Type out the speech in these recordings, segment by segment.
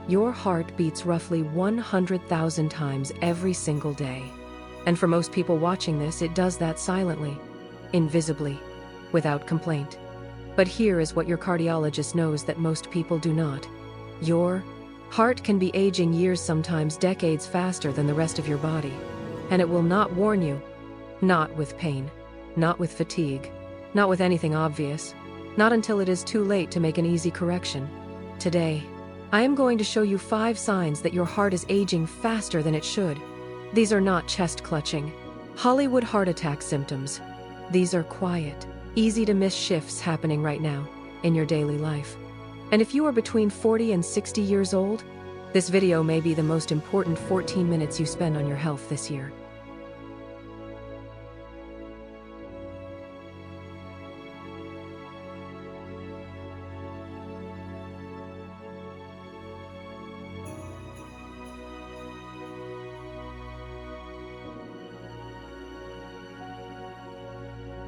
Your heart beats roughly 100,000 times every single day. And for most people watching this, it does that silently, invisibly, without complaint. But here is what your cardiologist knows that most people do not. Your heart can be aging years, sometimes decades faster than the rest of your body. And it will not warn you. Not with pain, not with fatigue, not with anything obvious, not until it is too late to make an easy correction. Today, I am going to show you 5 signs that your heart is aging faster than it should. These are not chest-clutching, Hollywood heart attack symptoms. These are quiet, easy-to-miss shifts happening right now in your daily life. And if you are between 40 and 60 years old, this video may be the most important 14 minutes you spend on your health this year.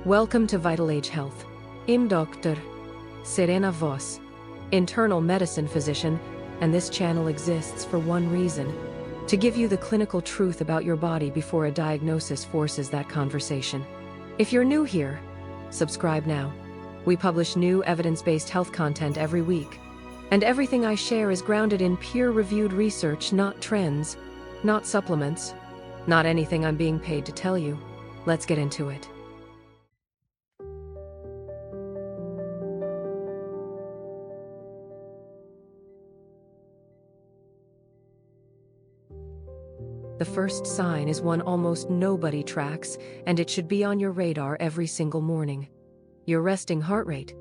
Welcome to VitalAge Health. I'm Dr. Serena Voss, internal medicine physician, and this channel exists for one reason: to give you the clinical truth about your body before a diagnosis forces that conversation. If you're new here, subscribe now. We publish new evidence-based health content every week, and everything I share is grounded in peer-reviewed research, not trends, not supplements, not anything I'm being paid to tell you. Let's get into it. The first sign is one almost nobody tracks, and it should be on your radar every single morning: your resting heart rate.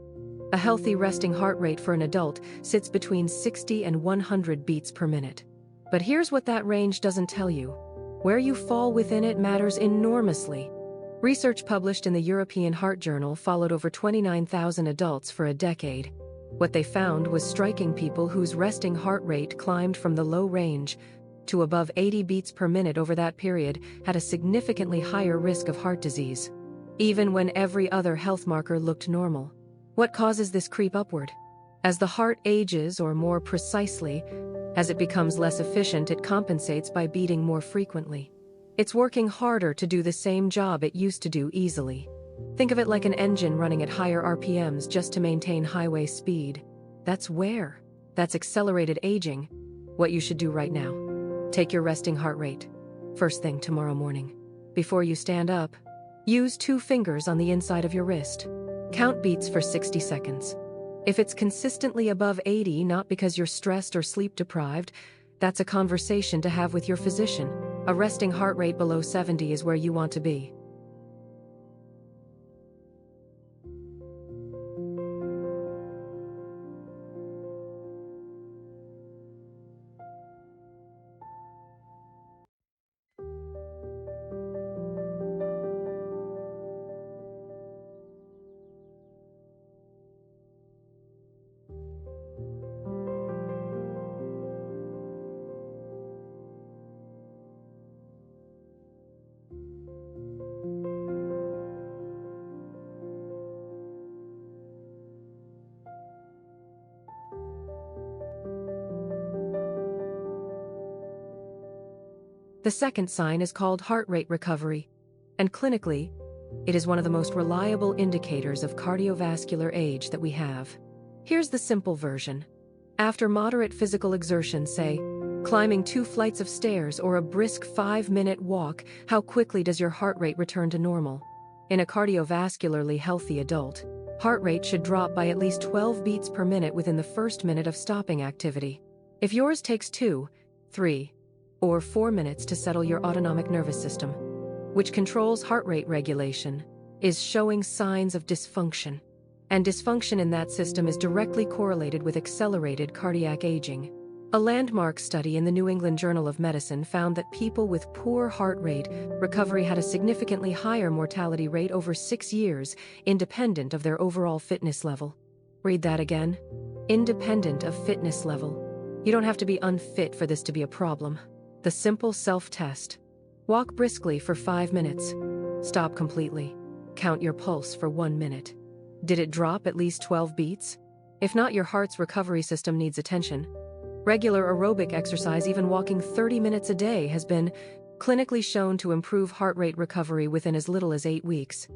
A healthy resting heart rate for an adult sits between 60 and 100 beats per minute. But here's what that range doesn't tell you. Where you fall within it matters enormously. Research published in the European Heart Journal followed over 29,000 adults for a decade. What they found was striking: people whose resting heart rate climbed from the low range to above 80 beats per minute over that period had a significantly higher risk of heart disease, even when every other health marker looked normal. What causes this creep upward? As the heart ages, or more precisely, as it becomes less efficient, it compensates by beating more frequently. It's working harder to do the same job it used to do easily. Think of it like an engine running at higher RPMs just to maintain highway speed. That's wear. That's accelerated aging. What you should do right now: take your resting heart rate. First thing tomorrow morning, before you stand up, use 2 fingers on the inside of your wrist. Count beats for 60 seconds. If it's consistently above 80, not because you're stressed or sleep deprived, that's a conversation to have with your physician. A resting heart rate below 70 is where you want to be. The second sign is called heart rate recovery, and clinically, it is one of the most reliable indicators of cardiovascular age that we have. Here's the simple version. After moderate physical exertion, say, climbing 2 flights of stairs or a brisk 5-minute walk, how quickly does your heart rate return to normal? In a cardiovascularly healthy adult, heart rate should drop by at least 12 beats per minute within the first minute of stopping activity. If yours takes 2, 3, or 4 minutes to settle, your autonomic nervous system, which controls heart rate regulation, is showing signs of dysfunction. And dysfunction in that system is directly correlated with accelerated cardiac aging. A landmark study in the New England Journal of Medicine found that people with poor heart rate recovery had a significantly higher mortality rate over 6 years, independent of their overall fitness level. Read that again. Independent of fitness level. You don't have to be unfit for this to be a problem. The simple self-test: walk briskly for 5 minutes. Stop completely. Count your pulse for 1 minute. Did it drop at least 12 beats? If not, your heart's recovery system needs attention. Regular aerobic exercise, even walking 30 minutes a day, has been clinically shown to improve heart rate recovery within as little as 8 weeks.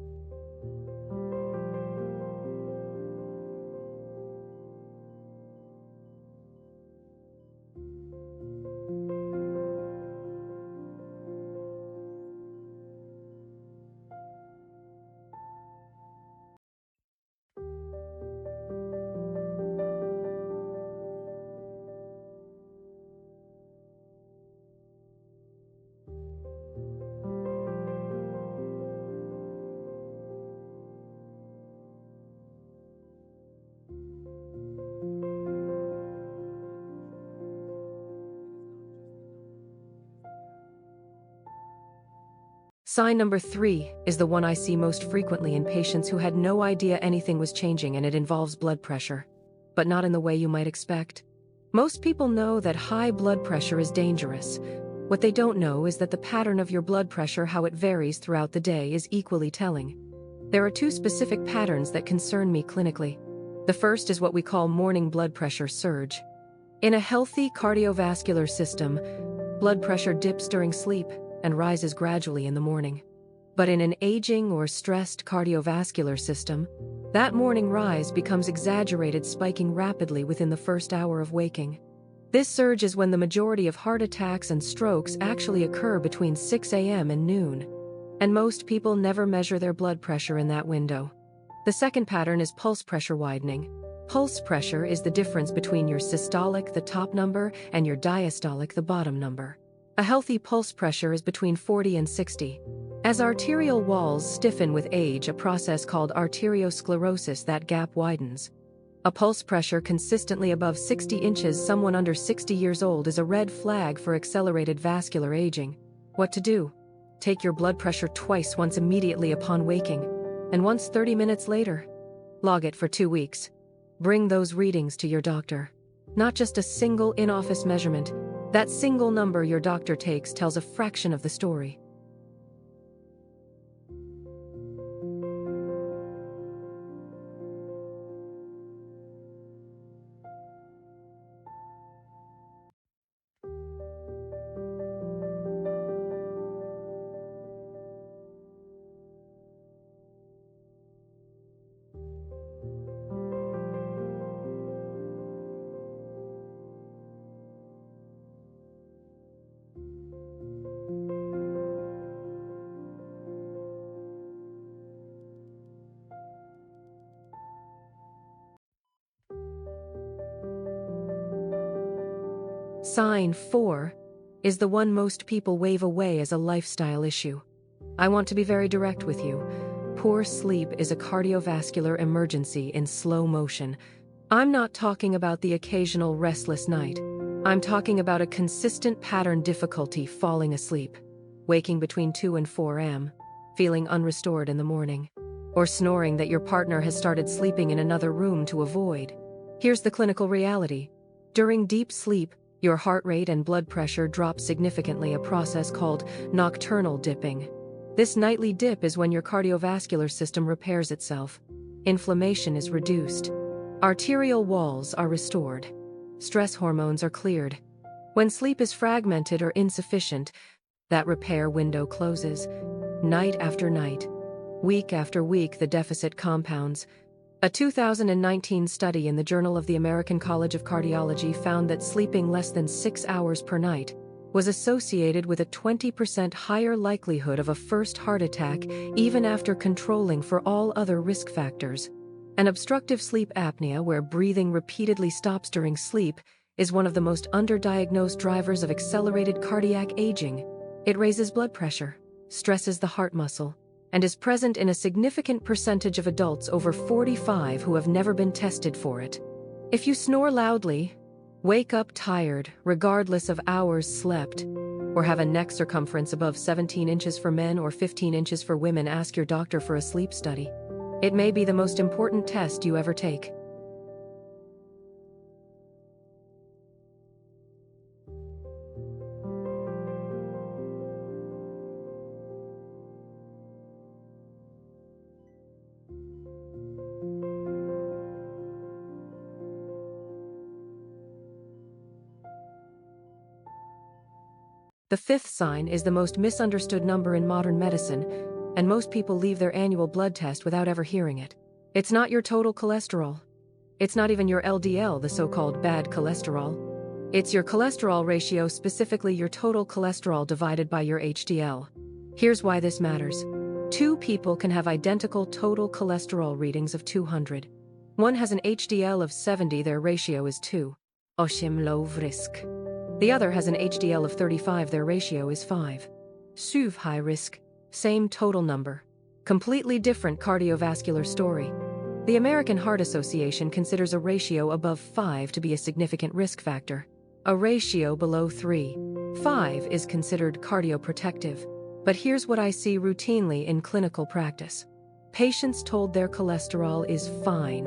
Sign number 3 is the one I see most frequently in patients who had no idea anything was changing, and it involves blood pressure. But not in the way you might expect. Most people know that high blood pressure is dangerous. What they don't know is that the pattern of your blood pressure, how it varies throughout the day, is equally telling. There are 2 specific patterns that concern me clinically. The first is what we call morning blood pressure surge. In a healthy cardiovascular system, blood pressure dips during sleep and rises gradually in the morning. But in an aging or stressed cardiovascular system, that morning rise becomes exaggerated, spiking rapidly within the first hour of waking. This surge is when the majority of heart attacks and strokes actually occur between 6 a.m. and noon. And most people never measure their blood pressure in that window. The second pattern is pulse pressure widening. Pulse pressure is the difference between your systolic, the top number, and your diastolic, the bottom number. A healthy pulse pressure is between 40 and 60. As arterial walls stiffen with age, a process called arteriosclerosis, that gap widens. A pulse pressure consistently above 60 inches, someone under 60 years old, is a red flag for accelerated vascular aging. What to do? Take your blood pressure twice, once immediately upon waking, and once 30 minutes later. Log it for 2 weeks. Bring those readings to your doctor. Not just a single in-office measurement. That single number your doctor takes tells a fraction of the story. Sign 4 is the one most people wave away as a lifestyle issue. I want to be very direct with you. Poor sleep is a cardiovascular emergency in slow motion. I'm not talking about the occasional restless night. I'm talking about a consistent pattern: difficulty falling asleep, waking between 2 and 4 a.m., feeling unrestored in the morning, or snoring that your partner has started sleeping in another room to avoid. Here's the clinical reality. During deep sleep, your heart rate and blood pressure drop significantly, a process called nocturnal dipping. This nightly dip is when your cardiovascular system repairs itself. Inflammation is reduced. Arterial walls are restored. Stress hormones are cleared. When sleep is fragmented or insufficient, that repair window closes. Night after night, week after week, the deficit compounds. A 2019 study in the Journal of the American College of Cardiology found that sleeping less than 6 hours per night was associated with a 20% higher likelihood of a first heart attack, even after controlling for all other risk factors. And obstructive sleep apnea, where breathing repeatedly stops during sleep, is one of the most underdiagnosed drivers of accelerated cardiac aging. It raises blood pressure, stresses the heart muscle, and is present in a significant percentage of adults over 45 who have never been tested for it. If you snore loudly, wake up tired, regardless of hours slept, or have a neck circumference above 17 inches for men or 15 inches for women, ask your doctor for a sleep study. It may be the most important test you ever take. The fifth sign is the most misunderstood number in modern medicine, and most people leave their annual blood test without ever hearing it. It's not your total cholesterol. It's not even your LDL, the so-called bad cholesterol. It's your cholesterol ratio, specifically your total cholesterol divided by your HDL. Here's why this matters. Two people can have identical total cholesterol readings of 200. One has an HDL of 70, their ratio is 2. Low risk. The other has an HDL of 35, their ratio is 5. SUV high risk. Same total number. Completely different cardiovascular story. The American Heart Association considers a ratio above 5 to be a significant risk factor. A ratio below 3.5 is considered cardioprotective. But here's what I see routinely in clinical practice. Patients told their cholesterol is fine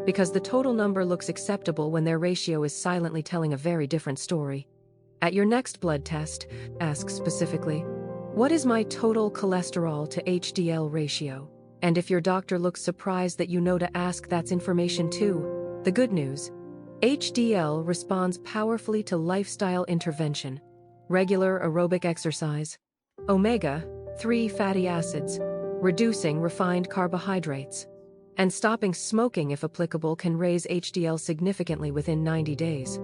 because the total number looks acceptable when their ratio is silently telling a very different story. At your next blood test, ask specifically, what is my total cholesterol to HDL ratio? And if your doctor looks surprised that you know to ask, that's information too. The good news: HDL responds powerfully to lifestyle intervention, regular aerobic exercise, omega-3 fatty acids, reducing refined carbohydrates, and stopping smoking if applicable can raise HDL significantly within 90 days.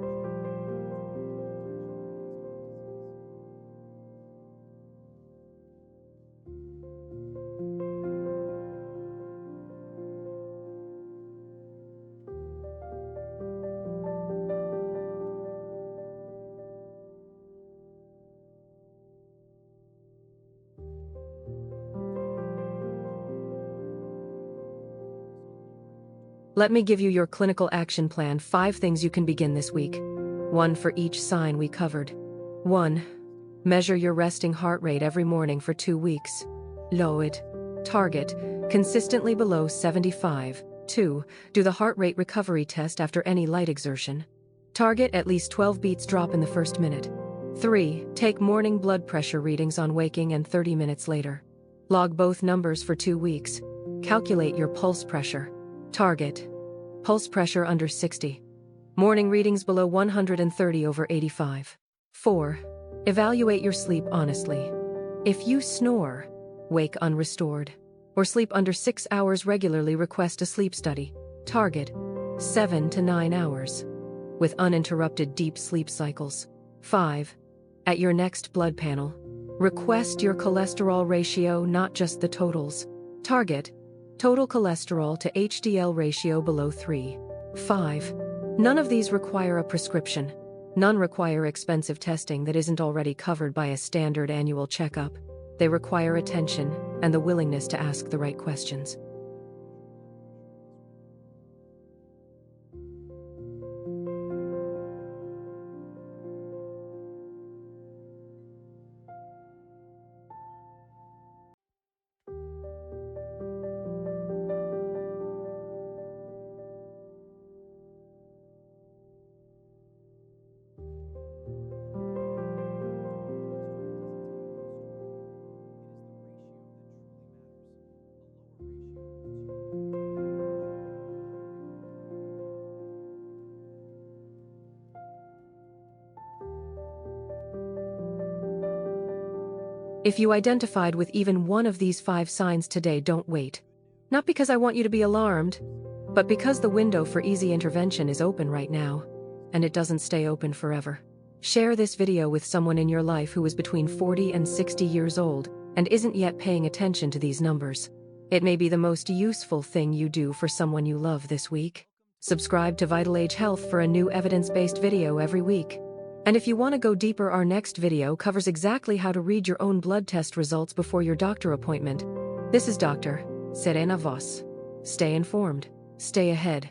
Let me give you your clinical action plan, 5 things you can begin this week. 1 for each sign we covered. 1. Measure your resting heart rate every morning for 2 weeks. Low it. Target, consistently below 75. 2. Do the heart rate recovery test after any light exertion. Target at least 12 beats drop in the first minute. 3. Take morning blood pressure readings on waking and 30 minutes later. Log both numbers for 2 weeks. Calculate your pulse pressure. Target. Pulse pressure under 60. Morning readings below 130 over 85. 4. Evaluate your sleep honestly. If you snore, wake unrestored, or sleep under 6 hours regularly, request a sleep study. Target. 7 to 9 hours. With uninterrupted deep sleep cycles. 5. At your next blood panel, request your cholesterol ratio, not just the totals. Target. Total cholesterol to HDL ratio below 3.5. None of these require a prescription. None require expensive testing that isn't already covered by a standard annual checkup. They require attention and the willingness to ask the right questions. If you identified with even one of these 5 signs today, don't wait. Not because I want you to be alarmed, but because the window for easy intervention is open right now, and it doesn't stay open forever. Share this video with someone in your life who is between 40 and 60 years old and isn't yet paying attention to these numbers. It may be the most useful thing you do for someone you love this week. Subscribe to VitalAge Health for a new evidence-based video every week. And if you want to go deeper, our next video covers exactly how to read your own blood test results before your doctor appointment. This is Dr. Serena Voss. Stay informed, stay ahead.